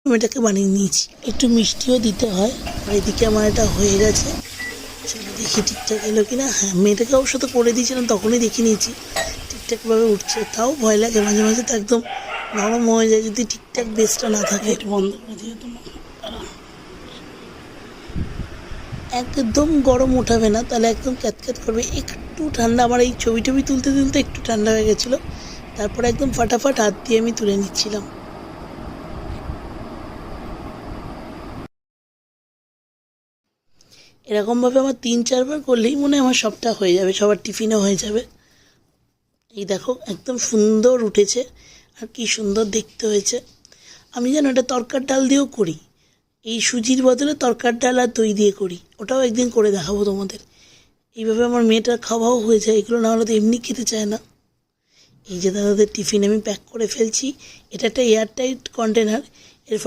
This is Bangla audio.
আমি এটাকে বানিয়ে নিয়েছি। একটু মিষ্টিও দিতে হয়। আর এদিকে আমার এটা হয়ে গেছে। চলো দেখি ঠিকঠাক এলো কিনা। হ্যাঁ, মেয়েটাকে অবশ্য তো করে দিয়েছিলাম, তখনই দেখে নিয়েছি ঠিকঠাকভাবে উঠছে। তাও ভয় লাগে মাঝে মাঝে, তো একদম নরম হয়ে যায় যদি ঠিকঠাক বেসটা না থাকে। একটু বন্ধ করে দিয়ে তোমার একদম গরম উঠাবে না, তাহলে একদম ক্যাতক্যাত করবে। একটু ঠান্ডা, আমার এই ছবি টবি তুলতে তুলতে একটু ঠান্ডা হয়ে গেছিলো। তারপরে একদম ফাটাফাট হাত দিয়ে আমি তুলে নিচ্ছিলাম। এরকমভাবে আমার 3-4 বার করলেই মনে হয় আমার সবটা হয়ে যাবে, সবার টিফিনও হয়ে যাবে। এই দেখো একদম সুন্দর উঠেছে, আর কি সুন্দর দেখতে হয়েছে। আমি যেন এটা তরকার ডাল দিয়েও করি, এই সুজির বদলে তরকার ডাল আর দই দিয়ে করি, ওটাও একদিন করে দেখাবো তোমাদের। এইভাবে আমার মেয়েটার খাওয়াও হয়ে যায়, এগুলো না হলে তো এমনি খেতে চায় না। এই যে দাদাদের টিফিন আমি প্যাক করে ফেলছি। এটা একটা এয়ারটাইট কন্টেনার, এর ফলে